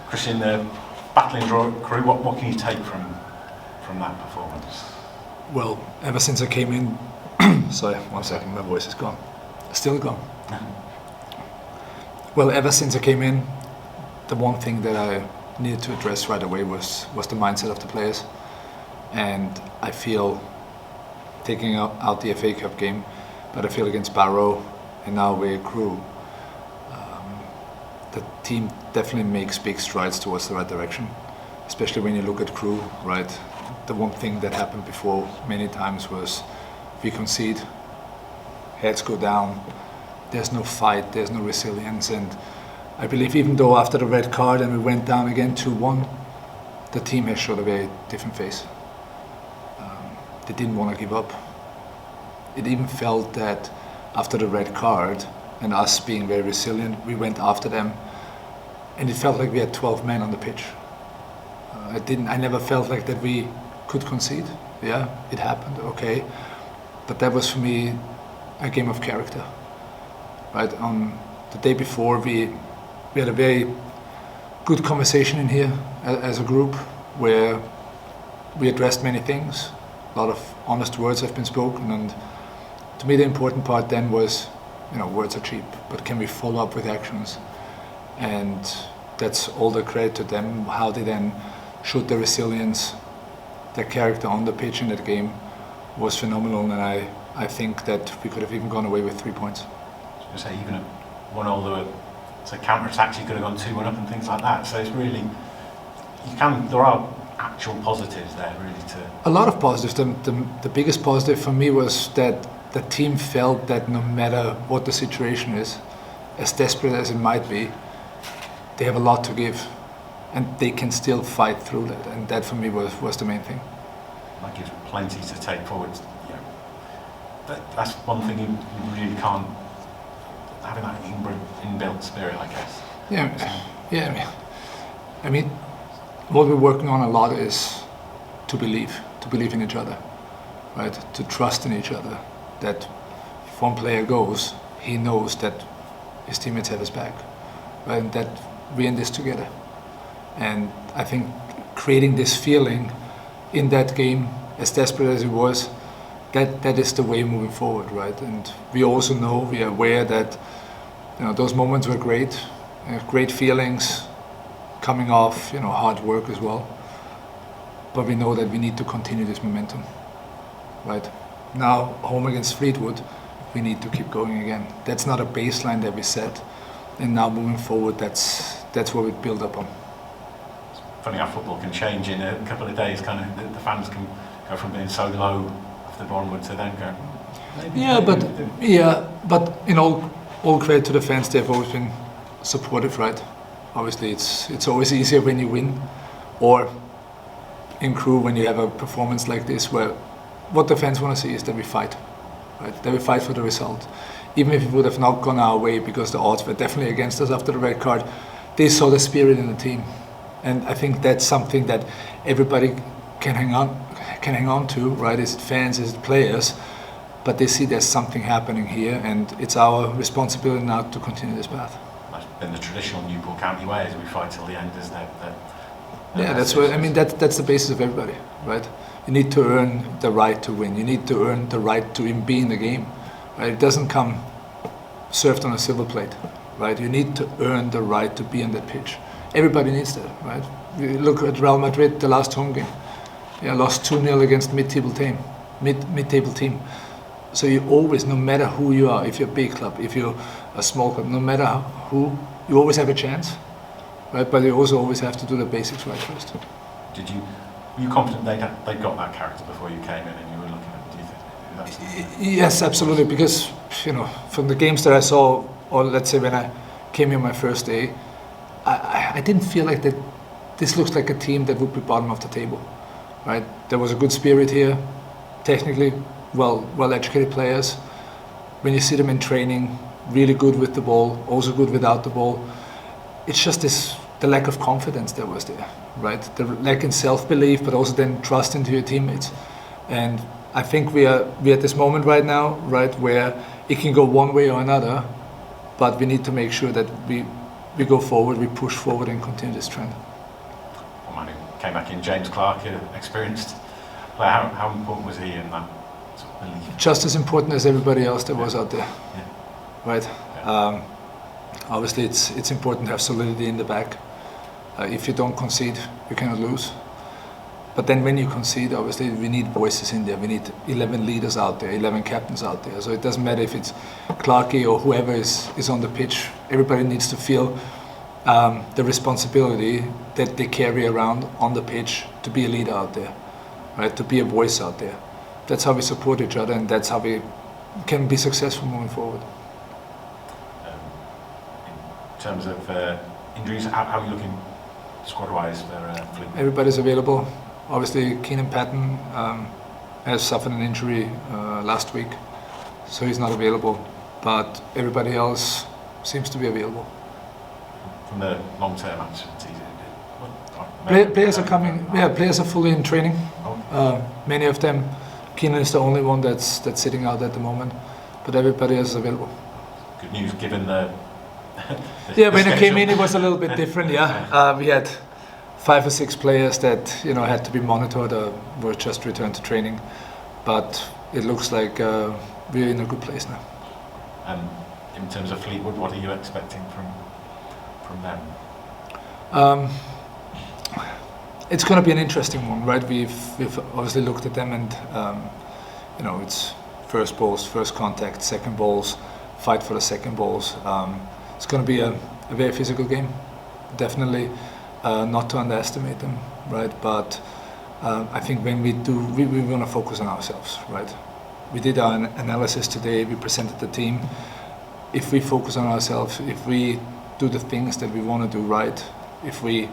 Christian, the battling draw at Crewe, what can you take from that performance? Well, ever since I came in, sorry, 1 second, my voice is gone. Still gone. Well, ever since I came in, the one thing that I needed to address right away was the mindset of the players. And I feel, taking out the FA Cup game, but I feel against Barrow and now we're Crewe, the team definitely makes big strides towards the right direction, especially when you look at Crewe, right? The one thing that happened before many times was we concede, heads go down, there's no fight, there's no resilience, and I believe even though after the red card and we went down again 2-1, the team has showed a very different face. They didn't want to give up. It even felt that after the red card and us being very resilient, we went after them, and it felt like we had 12 men on the pitch. I never felt like that we could concede. Yeah, it happened, okay. But that was for me a game of character. Right, on the day before we had a very good conversation in here as a group where we addressed many things. A lot of honest words have been spoken, and to me the important part then was, words are cheap, but can we follow up with actions? And that's all the credit to them, how they then showed their resilience, their character on the pitch in that game was phenomenal, and I think that we could have even gone away with 3 points. I was going to say, even at 1-0, there were counter-attacks, you could have gone 2-1 up and things like that, so it's really, there are actual positives there really to... A lot of positives. The biggest positive for me was that the team felt that no matter what the situation is, as desperate as it might be, they have a lot to give and they can still fight through that, and that for me was the main thing. That gives plenty to take forward. That's one thing you really can't, having that inbuilt spirit, I guess. Yeah. I mean, what we're working on a lot is to believe in each other, right? To trust in each other. That if one player goes, he knows that his teammates have his back, right? And that we're in this together. And I think creating this feeling in that game, as desperate as it was, that is the way moving forward, right? And we also know, we are aware that those moments were great, great feelings coming off, hard work as well. But we know that we need to continue this momentum, right? Now, home against Fleetwood, we need to keep going again. That's not a baseline that we set, and now moving forward, that's what we build up on. It's funny how football can change in a couple of days. Kind of, the fans can go from being so low after Bournemouth to then go. But in all credit to the fans, they've always been supportive, right? Obviously, it's always easier when you win, or in Crewe when you have a performance like this, where what the fans want to see is that we fight, right? That we fight for the result. Even if it would have not gone our way because the odds were definitely against us after the red card, they saw the spirit in the team, and I think that's something that everybody can hang on to, right? Is it fans, is it players? But they see there's something happening here, and it's our responsibility now to continue this path. That's been the traditional Newport County way, as we fight till the end, isn't it? That's what I mean. That's the basis of everybody, right? You need to earn the right to win. You need to earn the right to even be in the game, right? It doesn't come served on a silver plate, right? You need to earn the right to be on that pitch. Everybody needs that, right? You look at Real Madrid, the last home game. Lost 2-0 against mid-table team. So you always, no matter who you are, if you're a big club, if you're a small club, no matter who, you always have a chance, right? But you also always have to do the basics right first. Were you confident they'd got that character before you came in and you were looking at it? Do you think? Yes, absolutely, because from the games that I saw, or let's say when I came here my first day, I didn't feel like that this looks like a team that would be bottom of the table, right? There was a good spirit here, technically well-educated players. When you see them in training, really good with the ball, also good without the ball. It's just the lack of confidence that was there, right? The lack in self-belief, but also then trust into your teammates. And I think we are at this moment right now, right, where it can go one way or another, but we need to make sure that we we go forward, we push forward and continue this trend. One man who came back in, James Clark, experienced player. How important was he in that sort of belief? Just as important as everybody else that was out there, right? Yeah. Obviously, it's important to have solidity in the back. If you don't concede, you cannot lose. But then when you concede, obviously, we need voices in there. We need 11 leaders out there, 11 captains out there. So it doesn't matter if it's Clarkey or whoever is on the pitch. Everybody needs to feel the responsibility that they carry around on the pitch to be a leader out there, right? To be a voice out there. That's how we support each other, and that's how we can be successful moving forward. In terms of injuries, how are you looking squad-wise for Fleetwood? Everybody's available. Obviously, Keenan Patton has suffered an injury last week, so he's not available. But everybody else seems to be available. From the long-term activities, Players are coming. Yeah, players are fully in training. Many of them. Keenan is the only one that's sitting out at the moment, but everybody else is available. Good news, given the yeah, when it came in, it was a little bit different. Yeah, we had 5 or 6 players that had to be monitored or were just returned to training, but it looks like we're in a good place now. And in terms of Fleetwood, what are you expecting from them? It's going to be an interesting one, right? We've obviously looked at them, and it's first balls, first contact, second balls, fight for the second balls. It's going to be a very physical game, definitely. Not to underestimate them, right? But I think when we do, we want to focus on ourselves, right? We did our analysis today, we presented the team. If we focus on ourselves, if we do the things that we want to do right, if we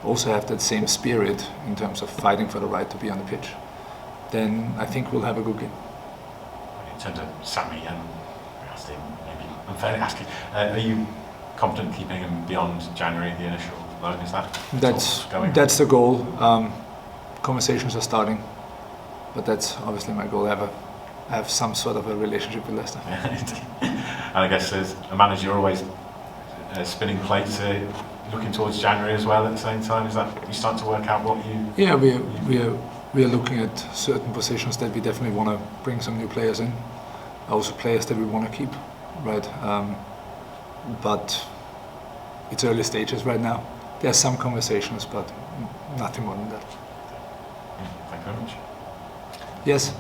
also have that same spirit in terms of fighting for the right to be on the pitch, then I think we'll have a good game. In terms of Sammy, and maybe unfairly asking, are you confident keeping him beyond January, the initial loan? Is that that's the goal. Conversations are starting, but that's obviously my goal. Have some sort of a relationship with Leicester. And I guess as a manager, you're always spinning plates, looking towards January as well at the same time. Is that you start to work out what you? Yeah, we are looking at certain positions that we definitely want to bring some new players in. Also players that we want to keep, right? But it's early stages right now. There are some conversations, but nothing more than that. Thank you very much. Yes.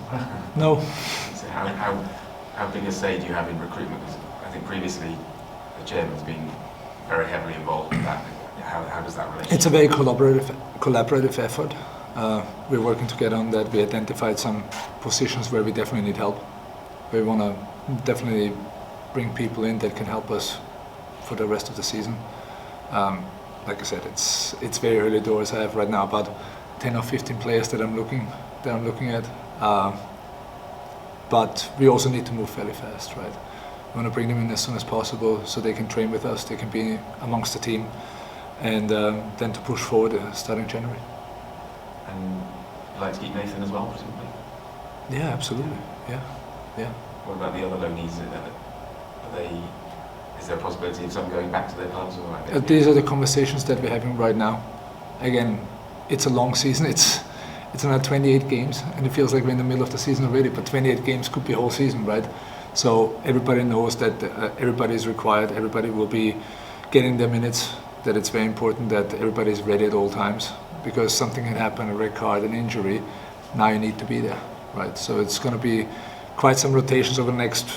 No. So how big a say do you have in recruitment? Because I think previously the chairman's been very heavily involved in that. How does that relate? It's a very collaborative effort. We're working together on that. We identified some positions where we definitely need help. We want to definitely bring people in that can help us for the rest of the season. Like I said, it's very early doors. I have right now about 10 or 15 players that I'm looking at. But we also need to move fairly fast, right? We want to bring them in as soon as possible so they can train with us, they can be amongst the team, and then to push forward starting January. And you'd like to keep Nathan as well, presumably? Yeah, absolutely. Yeah. What about the other loanees? Is there a possibility of some going back to their clubs? Or These are the conversations that we're having right now. Again, it's a long season. It's another 28 games, and it feels like we're in the middle of the season already, but 28 games could be a whole season, right? So everybody knows that everybody is required, everybody will be getting their minutes, that it's very important that everybody is ready at all times, because something can happen, a red card, an injury, now you need to be there, right? So it's going to be quite some rotations over the next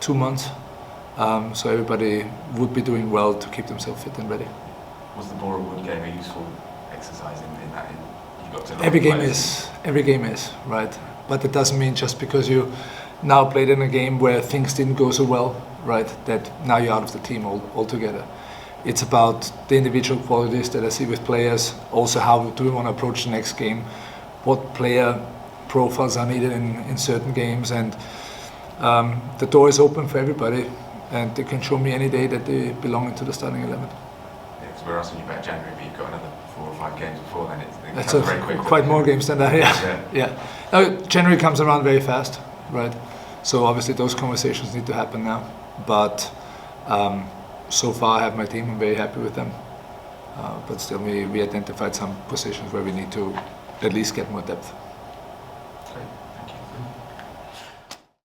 2 months, so everybody would be doing well to keep themselves fit and ready. Was the Borough Wood game a useful exercise in that? You got to every game is, right? But it doesn't mean just because you now played in a game where things didn't go so well, right, that now you're out of the team altogether. It's about the individual qualities that I see with players, also how do we want to approach the next game, what player profiles are needed in certain games, and the door is open for everybody, and they can show me any day that they belong into the starting 11. Yeah, because we're asking you about January, but you've got another 4 or 5 games before then. That's very quick. Quite more games than that, yeah. January comes around very fast, right? So obviously those conversations need to happen now, but so far I have my team. I'm very happy with them. But still, we identified some positions where we need to at least get more depth. Great, thank you.